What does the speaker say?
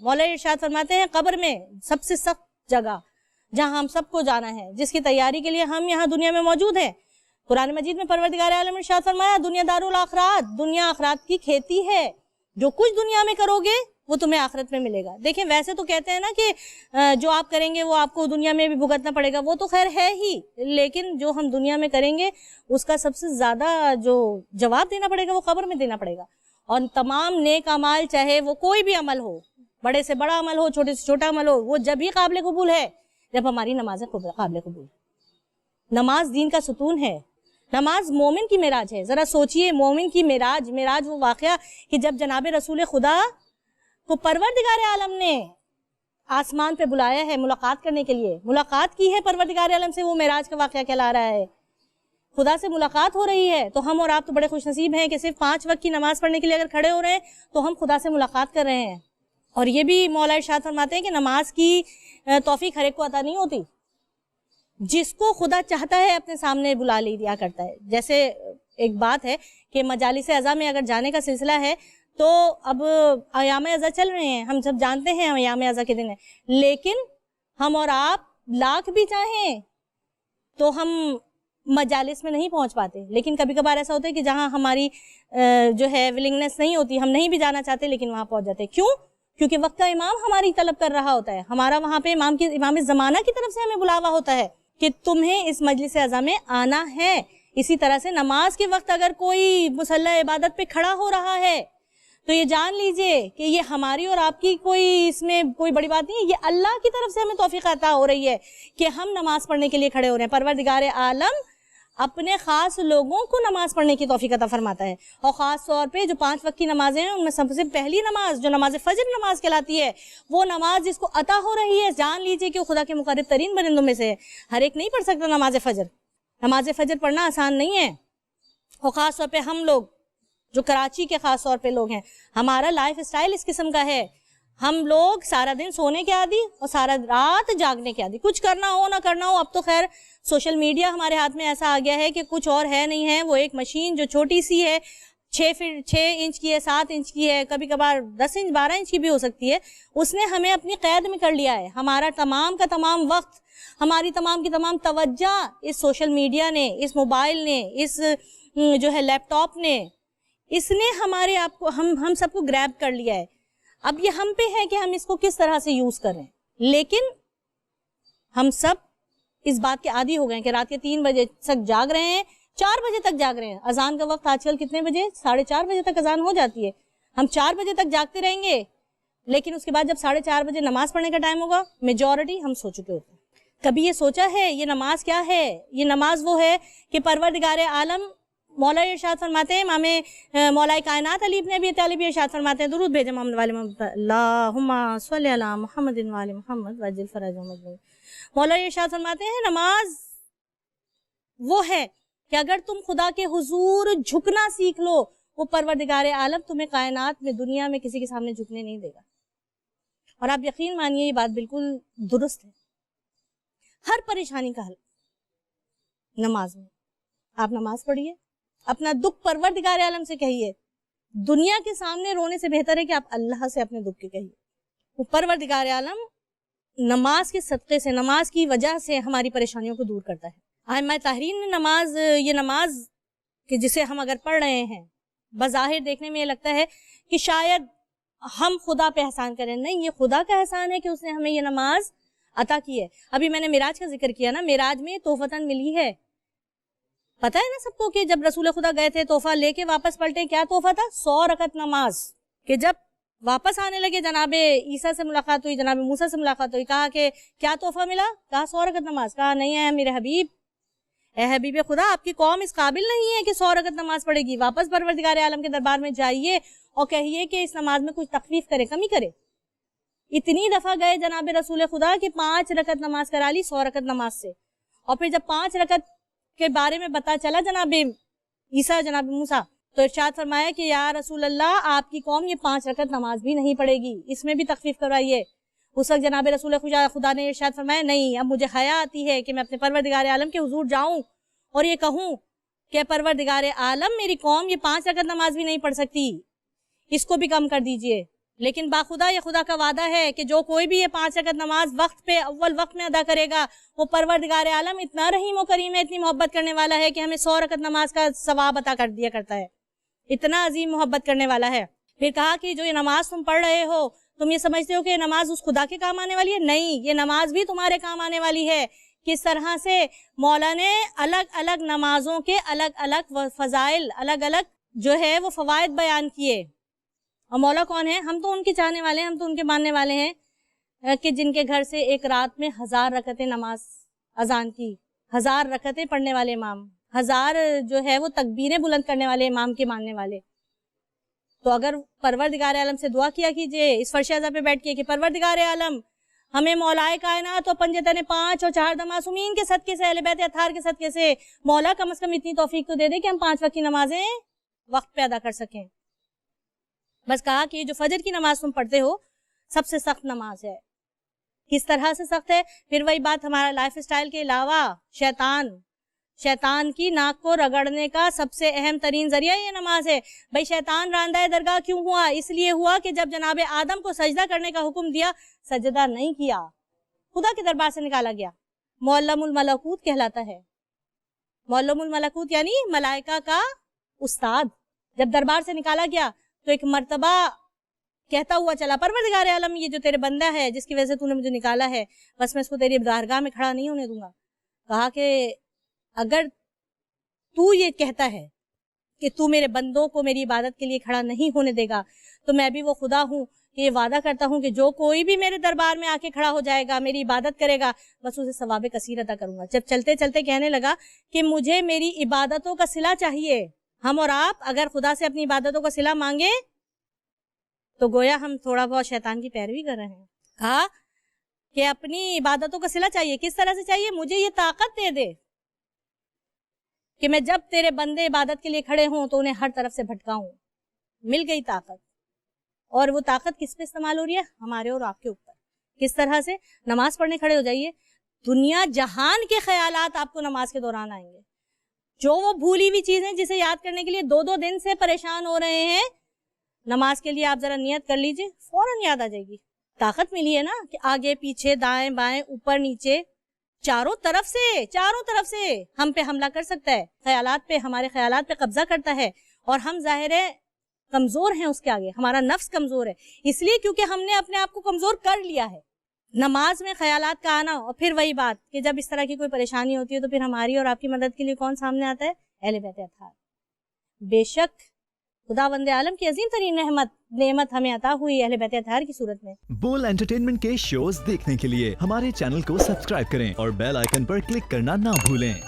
مولا ارشاد فرماتے ہیں قبر میں سب سے سخت جگہ جہاں ہم سب کو جانا ہے، جس کی تیاری کے لیے ہم یہاں دنیا میں موجود ہیں، قرآن مجید میں پروردگار عالم ارشاد فرمایا دنیا دارالآخرات، دنیا آخرات کی کھیتی ہے، جو کچھ دنیا میں کرو گے وہ تمہیں آخرت میں ملے گا۔ دیکھیں ویسے تو کہتے ہیں نا کہ جو آپ کریں گے وہ آپ کو دنیا میں بھی بھگتنا پڑے گا، وہ تو خیر ہے ہی، لیکن جو ہم دنیا میں کریں گے اس کا سب سے زیادہ جو جواب دینا پڑے گا وہ قبر میں دینا پڑے گا۔ اور تمام نیک اعمال چاہے وہ کوئی بھی عمل ہو، بڑے سے بڑا عمل ہو، چھوٹے سے چھوٹا عمل ہو، وہ جب ہی قابل قبول ہے جب ہماری نمازیں قابل قبول ہے۔ نماز دین کا ستون ہے، نماز مومن کی معراج ہے۔ ذرا سوچئے مومن کی معراج وہ واقعہ کہ جب جناب رسول خدا کو پروردگار عالم نے آسمان پہ بلایا ہے ملاقات کرنے کے لیے، ملاقات کی ہے پروردگار عالم سے، وہ معراج کا واقعہ کہلا رہا ہے، خدا سے ملاقات ہو رہی ہے۔ تو ہم اور آپ تو بڑے خوش نصیب ہیں کہ صرف 5 وقت کی نماز پڑھنے کے لیے اگر کھڑے ہو رہے ہیں تو ہم خدا سے ملاقات کر رہے ہیں۔ اور یہ بھی مولا ارشاد فرماتے ہیں کہ نماز کی توفیق ہر ایک کو عطا نہیں ہوتی، جس کو خدا چاہتا ہے اپنے سامنے بلا لیا کرتا ہے۔ جیسے ایک بات ہے کہ مجالس اعضاء میں اگر جانے کا سلسلہ ہے تو اب ایام اعضاء چل رہے ہیں، ہم سب جانتے ہیں ایام اعضاء کے دن ہے، لیکن ہم اور آپ لاکھ بھی چاہیں تو ہم مجالس میں نہیں پہنچ پاتے۔ لیکن کبھی کبھار ایسا ہوتا ہے کہ جہاں ہماری جو ہے ولنگنس نہیں ہوتی، ہم نہیں بھی جانا چاہتے لیکن وہاں پہنچ جاتے۔ کیوں؟ کیونکہ وقت کا امام ہماری طلب کر رہا ہوتا ہے، ہمارا وہاں پہ امام زمانہ کی طرف سے ہمیں بلاوا ہوتا ہے کہ تمہیں اس مجلس اعضاء میں آنا ہے۔ اسی طرح سے نماز کے وقت اگر کوئی مصلی عبادت پہ کھڑا ہو رہا ہے تو یہ جان لیجئے کہ یہ ہماری اور آپ کی اس میں کوئی بڑی بات نہیں ہے، یہ اللہ کی طرف سے ہمیں توفیق عطا ہو رہی ہے کہ ہم نماز پڑھنے کے لیے کھڑے ہو رہے ہیں۔ پروردگار عالم اپنے خاص لوگوں کو نماز پڑھنے کی توفیق عطا فرماتا ہے، اور خاص طور پہ جو 5 وقت کی نمازیں ہیں ان میں سب سے پہلی نماز جو نماز فجر نماز کہلاتی ہے، وہ نماز جس کو عطا ہو رہی ہے جان لیجئے کہ وہ خدا کے مقرب ترین بندوں میں سے ہے۔ ہر ایک نہیں پڑھ سکتا نماز فجر، نماز فجر پڑھنا آسان نہیں ہے، اور خاص طور پہ ہم لوگ جو کراچی کے خاص طور پہ لوگ ہیں، ہمارا لائف اسٹائل اس قسم کا ہے، ہم لوگ سارا دن سونے کے عادی اور سارا رات جاگنے کے عادی، کچھ کرنا ہو نہ کرنا ہو۔ اب تو خیر سوشل میڈیا ہمارے ہاتھ میں ایسا آ گیا ہے کہ کچھ اور ہے نہیں ہے، وہ ایک مشین جو چھوٹی سی ہے، 6 انچ کی ہے، 7 انچ کی ہے، کبھی کبھار 10 انچ 12 انچ کی بھی ہو سکتی ہے، اس نے ہمیں اپنی قید میں کر لیا ہے۔ ہمارا تمام کا تمام وقت، ہماری تمام کی تمام توجہ اس سوشل میڈیا نے، اس موبائل نے، اس جو ہے لیپ ٹاپ نے، اس نے ہمارے آپ کو ہم سب کو گریب کر لیا ہے۔ اب یہ ہم پہ ہے کہ ہم اس کو کس طرح سے یوز کر رہے ہیں، لیکن ہم سب اس بات کے عادی ہو گئے ہیں کہ رات کے 3 بجے تک جاگ رہے ہیں، 4 بجے تک جاگ رہے ہیں۔ اذان کا وقت آج کل کتنے بجے؟ 4:30 بجے تک اذان ہو جاتی ہے، ہم 4 بجے تک جاگتے رہیں گے، لیکن اس کے بعد جب 4:30 بجے نماز پڑھنے کا ٹائم ہوگا میجورٹی ہم سو چکے ہوتے ہیں۔ کبھی یہ سوچا ہے یہ نماز کیا ہے؟ یہ نماز وہ ہے کہ پروردگار عالم مولا ارشاد فرماتے ہیں، امام مولا کائنات علی ابن ابی طالب ارشاد فرماتے ہیں، درود بھیجے محمد والے محمد، اللہم صلی علی محمد والے محمد وعجل فرجهم اجمعین۔ مولا ارشاد فرماتے ہیں نماز وہ ہے کہ اگر تم خدا کے حضور جھکنا سیکھ لو، وہ پروردگار عالم تمہیں کائنات میں دنیا میں کسی کے سامنے جھکنے نہیں دے گا۔ اور آپ یقین مانیے یہ بات بالکل درست ہے، ہر پریشانی کا حل نماز میں۔ آپ نماز پڑھیے، اپنا دکھ پروردگار عالم سے کہیے، دنیا کے سامنے رونے سے بہتر ہے کہ آپ اللہ سے اپنے دکھ کے کہیے۔ وہ پروردگار عالم نماز کے صدقے سے، نماز کی وجہ سے ہماری پریشانیوں کو دور کرتا ہے۔ ائمہ طاہرین نے نماز، یہ نماز کہ جسے ہم اگر پڑھ رہے ہیں، بظاہر دیکھنے میں یہ لگتا ہے کہ شاید ہم خدا پہ احسان کریں، نہیں، یہ خدا کا احسان ہے کہ اس نے ہمیں یہ نماز عطا کی ہے۔ ابھی میں نے معراج کا ذکر کیا نا، معراج میں تحفتاً ملی ہے، پتہ ہے نا سب کو کہ جب رسول خدا گئے تھے تحفہ لے کے واپس پلٹے، کیا تحفہ تھا؟ 100 رکعت نماز۔ کہ جب واپس آنے لگے جناب عیسیٰ سے ملاقات ہوئی، جناب موسیٰ سے ملاقات ہوئی، کہا کہ کیا تحفہ ملا؟ کہا 100 رکعت نماز۔ کہا نہیں ہے میرے حبیب، اے حبیب خدا، آپ کی قوم اس قابل نہیں ہے کہ 100 رکعت نماز پڑھے گی، واپس پروردگار عالم کے دربار میں جائیے اور کہیے کہ اس نماز میں کچھ تخفیف کرے، کمی کرے۔ اتنی دفعہ گئے جناب رسول خدا کہ 5 رکعت نماز کرا لی 100 رکعت نماز سے، اور پھر جب 5 رکعت کے بارے میں پتا چلا جناب عیسیٰ جناب موسیٰ، تو ارشاد فرمایا کہ یا رسول اللہ، آپ کی قوم یہ 5 رکعت نماز بھی نہیں پڑھے گی، اس میں بھی تخفیف کروائیے۔ اس وقت جناب رسول خدا نے ارشاد فرمایا نہیں، اب مجھے حیا آتی ہے کہ میں اپنے پروردگار عالم کے حضور جاؤں اور یہ کہوں کہ پروردگار عالم، میری قوم یہ 5 رکعت نماز بھی نہیں پڑھ سکتی، اس کو بھی کم کر دیجئے۔ لیکن باخدا یہ خدا کا وعدہ ہے کہ جو کوئی بھی یہ 5 رکعت نماز وقت پہ اول وقت میں ادا کرے گا، وہ پروردگار عالم اتنا رحیم و کریم ہے، اتنی محبت کرنے والا ہے کہ ہمیں 100 رکعت نماز کا ثواب عطا کر دیا کرتا ہے، اتنا عظیم محبت کرنے والا ہے۔ پھر کہا کہ جو یہ نماز تم پڑھ رہے ہو، تم یہ سمجھتے ہو کہ یہ نماز اس خدا کے کام آنے والی ہے؟ نہیں، یہ نماز بھی تمہارے کام آنے والی ہے۔ کس طرح سے مولا نے الگ الگ نمازوں کے الگ الگ فضائل، الگ الگ جو ہے وہ فوائد بیان کیے۔ اور مولا کون ہے؟ ہم تو ان کے چاہنے والے ہیں، ہم تو ان کے ماننے والے ہیں کہ جن کے گھر سے ایک رات میں 1000 رکعتیں نماز اذان کی، 1000 رکعتیں پڑھنے والے امام، 1000 جو ہے وہ تکبیریں بلند کرنے والے امام کے ماننے والے۔ تو اگر پروردگار عالم سے دعا کیا کیجئے اس فرش اعظم پہ بیٹھ کے کہ پروردگار عالم ہمیں مولائے کائنات اور پنجتن 5 اور 4 معصومین کے صدقے سے، اہل بیت اطہار کے صدقے سے مولا کم از کم اتنی توفیق تو دے دے کہ ہم 5 وقت کی نمازیں وقت پہ ادا کر سکیں۔ بس کہا کہ جو فجر کی نماز تم پڑھتے ہو سب سے سخت نماز ہے۔ کس طرح سے سخت ہے؟ پھر وہی بات، ہمارا لائف اسٹائل کے علاوہ شیطان کی ناک کو رگڑنے کا سب سے اہم ترین ذریعہ یہ نماز ہے۔ بھئی شیطان راندہ درگاہ کیوں ہوا؟ اس لیے ہوا کہ جب جناب آدم کو سجدہ کرنے کا حکم دیا، سجدہ نہیں کیا، خدا کے دربار سے نکالا گیا، معلم الملکوت کہلاتا ہے۔ معلم الملکوت یعنی ملائکہ کا استاد۔ جب دربار سے نکالا گیا تو ایک مرتبہ کہتا ہوا چلا، پروردگار عالم یہ جو تیرے بندہ ہے جس کی وجہ سے تو نے مجھے نکالا ہے، بس میں اس کو تیری بارگاہ میں کھڑا نہیں ہونے دوں گا۔ کہا کہ اگر تو یہ کہتا ہے کہ تو میرے بندوں کو میری عبادت کے لیے کھڑا نہیں ہونے دے گا، تو میں بھی وہ خدا ہوں کہ یہ وعدہ کرتا ہوں کہ جو کوئی بھی میرے دربار میں آ کے کھڑا ہو جائے گا، میری عبادت کرے گا، بس اسے ثواب کثیر عطا کروں گا۔ جب چلتے چلتے کہنے لگا کہ مجھے میری عبادتوں کا صلہ چاہیے، ہم اور آپ اگر خدا سے اپنی عبادتوں کا صلہ مانگے تو گویا ہم تھوڑا بہت شیطان کی پیروی کر رہے ہیں۔ کہا کہ اپنی عبادتوں کا صلہ چاہیے۔ کس طرح سے چاہیے؟ مجھے یہ طاقت دے دے کہ میں جب تیرے بندے عبادت کے لیے کھڑے ہوں تو انہیں ہر طرف سے بھٹکاؤں۔ مل گئی طاقت، اور وہ طاقت کس پہ استعمال ہو رہی ہے؟ ہمارے اور آپ کے اوپر۔ کس طرح سے؟ نماز پڑھنے کھڑے ہو جائیے، دنیا جہان کے خیالات آپ کو نماز کے دوران آئیں گے، جو وہ بھولی ہوئی چیزیں جسے یاد کرنے کے لیے 2 دن سے پریشان ہو رہے ہیں، نماز کے لیے آپ ذرا نیت کر لیجئے، فوراً یاد آ جائے گی۔ طاقت ملی ہے نا کہ آگے پیچھے دائیں بائیں اوپر نیچے چاروں طرف سے ہم پہ حملہ کر سکتا ہے، خیالات پہ، ہمارے خیالات پہ قبضہ کرتا ہے، اور ہم ظاہر ہے کمزور ہیں اس کے آگے، ہمارا نفس کمزور ہے، اس لیے کیونکہ ہم نے اپنے آپ کو کمزور کر لیا ہے۔ نماز میں خیالات کا آنا، اور پھر وہی بات کہ جب اس طرح کی کوئی پریشانی ہوتی ہے تو پھر ہماری اور آپ کی مدد کے لیے کون سامنے آتا ہے؟ اہل بیت اطہار۔ بے شک خداوند عالم کی عظیم ترین نعمت ہمیں عطا ہوئی اہل بیت اطہار کی صورت میں۔ بول انٹرٹینمنٹ کے شوز دیکھنے کے لیے ہمارے چینل کو سبسکرائب کریں اور بیل آئیکن پر کلک کرنا نہ بھولیں۔